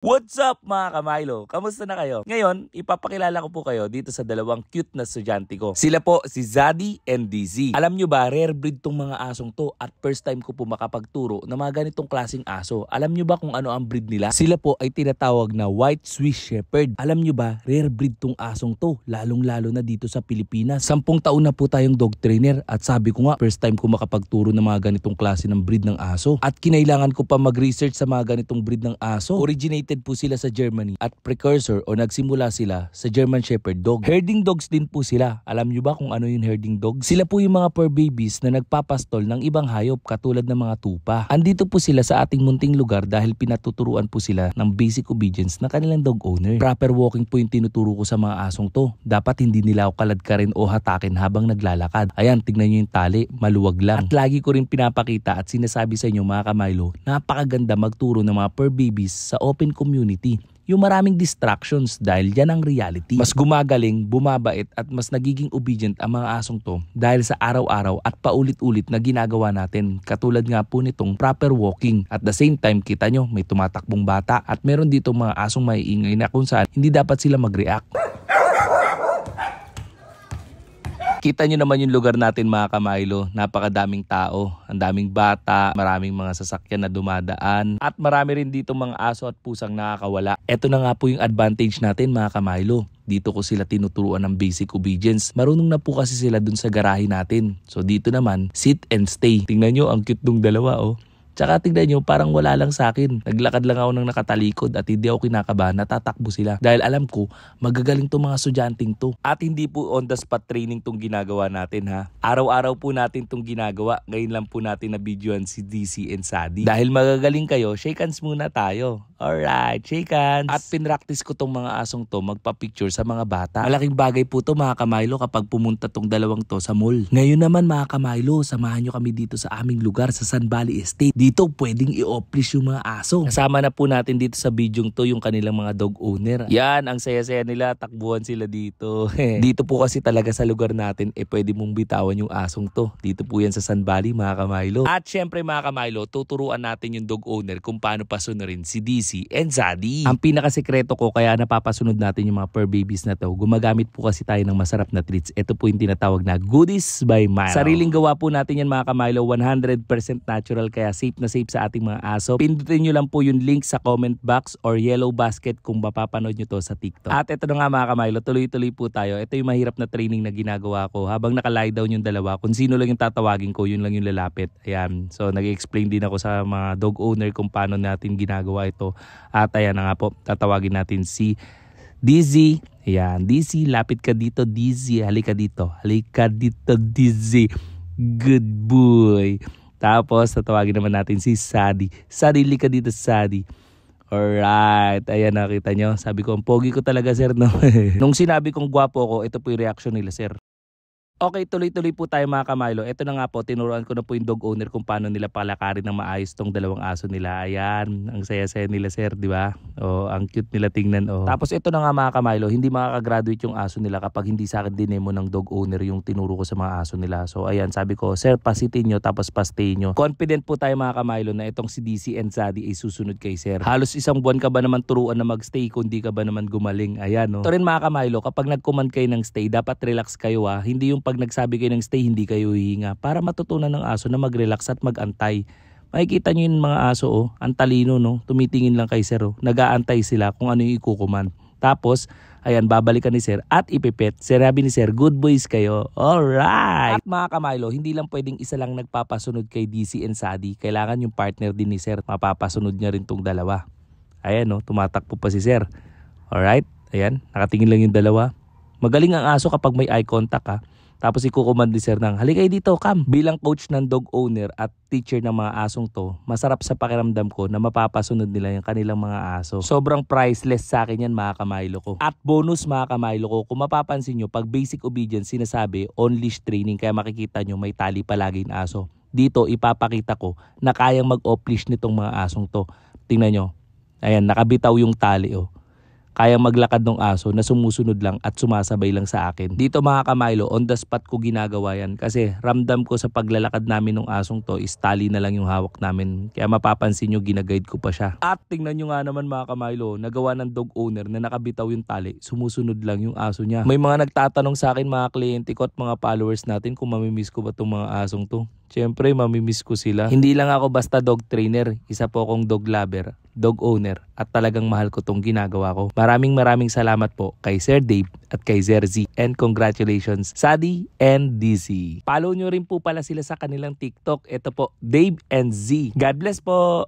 What's up mga kamaylo? Kamusta na kayo? Ngayon, ipapakilala ko po kayo dito sa dalawang cute na estudyante ko. Sila po si Zaddy and DZ. Alam nyo ba, rare breed tong mga asong to at first time ko po makapagturo na mga ganitong klaseng aso. Alam nyo ba kung ano ang breed nila? Sila po ay tinatawag na White Swiss Shepherd. Alam nyo ba, rare breed tong asong to, lalong-lalo na dito sa Pilipinas. 10 taon na po tayong dog trainer at sabi ko nga, first time ko makapagturo ng mga ganitong klase ng breed ng aso. At kinailangan ko pa mag-research sa mga ganitong breed ng aso. Originated po sila sa Germany at precursor o nagsimula sila sa German Shepherd dog. Herding dogs din po sila. Alam nyo ba kung ano yung herding dogs? Sila po yung mga fur babies na nagpapastol ng ibang hayop katulad ng mga tupa. Andito po sila sa ating munting lugar dahil pinatuturuan po sila ng basic obedience na kanilang dog owner. Proper walking po yung tinuturo ko sa mga asong to. Dapat hindi nila ako kaladkarin o hatakin habang naglalakad. Ayan, tignan nyo yung tali, maluwag lang. At lagi ko rin pinapakita at sinasabi sa inyo mga kamaylo, napakaganda magturo ng mga fur babies sa open community. Yung maraming distractions dahil yan ang reality. Mas gumagaling, bumabait at mas nagiging obedient ang mga asong to dahil sa araw-araw at paulit-ulit na ginagawa natin. Katulad nga po nitong proper walking. At the same time, kita nyo, may tumatakbong bata at meron dito mga asong maiingay na kung saan hindi dapat sila mag-react. Kita nyo naman yung lugar natin mga kamaylo, napakadaming tao, ang daming bata, maraming mga sasakyan na dumadaan at marami rin dito mga aso at pusang nakakawala. Ito na nga po yung advantage natin mga kamaylo. Dito ko sila tinuturuan ng basic obedience. Marunong na po kasi sila dun sa garahe natin. So dito naman, sit and stay. Tingnan nyo, ang cute nung dalawa oh. Tsaka tignan nyo, parang wala lang sa akin. Naglakad lang ako ng nakatalikod at hindi ako kinakabahan, natatakbo sila. Dahil alam ko, magagaling tong mga estudyanteng to. At hindi po on the spot training tong ginagawa natin ha. Araw-araw po natin tong ginagawa. Ngayon lang po natin na videoan si DC and Zaddy. Dahil magagaling kayo, shake hands muna tayo. Alright, shake hands. At pinractice ko tong mga asong to magpa-picture sa mga bata. Malaking bagay po to mga kamaylo kapag pumunta tong dalawang to sa mall. Ngayon naman mga kamaylo, samahan nyo kami dito sa aming lugar sa Sun Valley Estate. Dito pwedeng i-off-leash yung mga aso. Kasama na po natin dito sa bidyong to yung kanilang mga dog owner. Yan, ang saya-saya nila, takbuhan sila dito. Dito po kasi talaga sa lugar natin, pwede mong bitawan yung asong to. Dito po yan sa Sun Valley mga kamaylo. At syempre mga kamaylo, tuturuan natin yung dog owner kung paano pasunurin si DC and Zaddy. Ang pinakasekreto ko kaya napapasunod natin yung mga fur babies na to, gumagamit po kasi tayo ng masarap na treats. Ito po yung tinatawag na goodies by Milo. Sariling gawa po natin yan mga kamaylo, 100% natural kaya safe na safe sa ating mga aso. Pindutin nyo lang po yung link sa comment box or yellow basket kung mapapanood nyo to sa TikTok. At ito na nga mga kamaylo, tuloy-tuloy po tayo. Ito yung mahirap na training na ginagawa ko. Habang naka-lie down yung dalawa, kung sino lang yung tatawagin ko, yun lang yung lalapit. Ayan. So nag-explain din ako sa mga dog owner kung paano natin ginagawa ito. At ayan na nga po, tatawagin natin si DZ. Ayan, DZ, lapit ka dito DZ. Halika dito. Halika dito DZ. Good boy. Tapos, tatawagin naman natin si Zaddy. Zaddy, lika dito Zaddy. Alright. Ayan, nakita nyo. Sabi ko, ang pogi ko talaga, sir, no? Nung sinabi kong gwapo ko, ito po yung reaction nila, sir. Okay, tuloy-tuloy po tayo mga kamaylo. Ito na nga po, tinuruan ko na po yung dog owner kung paano nila palakarin ng maayos tong dalawang aso nila. Ayan, ang saya-saya nila sir, di ba? Oh, ang cute nila tingnan. Oh. Tapos ito na nga mga kamaylo, hindi makakagraduate yung aso nila kapag hindi sa akin dinemo ng dog owner yung tinuro ko sa mga aso nila. So ayan, sabi ko, sir, pasitin nyo tapos pastay nyo. Confident po tayo mga kamaylo na itong si DC and Zaddy ay susunod kay sir. Halos isang buwan ka ba naman turuan na magstay kung di ka ba naman gumaling. Ayan, no? Ito rin mga kamaylo, kapag nag-command kayo ng stay, dapat relax kayo ha. Hindi yung pag nagsabi kayo ng stay, hindi kayo hihinga para matutunan ng aso na mag-relax at mag-antay. Makikita nyo yung mga aso, oh, ang talino, no? Tumitingin lang kay sir, oh. Nag-aantay sila kung ano yung ikukuman. Tapos, ayan, babalikan ni sir at ipipet. Sinabi ni sir, good boys kayo. Alright! At mga kamaylo, hindi lang pwedeng isa lang nagpapasunod kay DC and Zaddy. Kailangan yung partner din ni sir. Mapapasunod niya rin tong dalawa. Ayan, no? Tumatakbo pa si sir. Alright? Ayan, nakatingin lang yung dalawa. Magaling ang aso kapag may eye contact, ha? Tapos ikukumand ni sir ng, halika dito, come. Bilang coach ng dog owner at teacher ng mga asong to, masarap sa pakiramdam ko na mapapasunod nila yung kanilang mga aso. Sobrang priceless sa akin yan mga kamaylo ko. At bonus mga kamaylo ko, kung mapapansin nyo, pag basic obedience sinasabi, on-leash training, kaya makikita nyo may tali palagi ng aso. Dito ipapakita ko na kayang mag-off-leash nitong mga asong to. Tingnan nyo, ayan, nakabitaw yung tali oh. kayang maglakad ng aso na sumusunod lang at sumasabay lang sa akin. Dito mga kamaylo, on the spot ko ginagawa yan kasi ramdam ko sa paglalakad namin ng asong to is tali na lang yung hawak namin. Kaya mapapansin nyo, ginaguide ko pa siya. At tingnan nyo nga naman mga kamaylo, nagawa ng dog owner na nakabitaw yung tali, sumusunod lang yung aso niya. May mga nagtatanong sa akin mga kliyente ko at mga followers natin kung mamimiss ko ba itong mga asong to. Siyempre, mamimiss ko sila. Hindi lang ako basta dog trainer, isa po akong dog lover, dog owner, at talagang mahal ko tong ginagawa ko. Maraming salamat po kay Sir Dave at kay Sir Z. And congratulations, Sadi and DC. Follow nyo rin po pala sila sa kanilang TikTok. Ito po, Dave and Z. God bless po!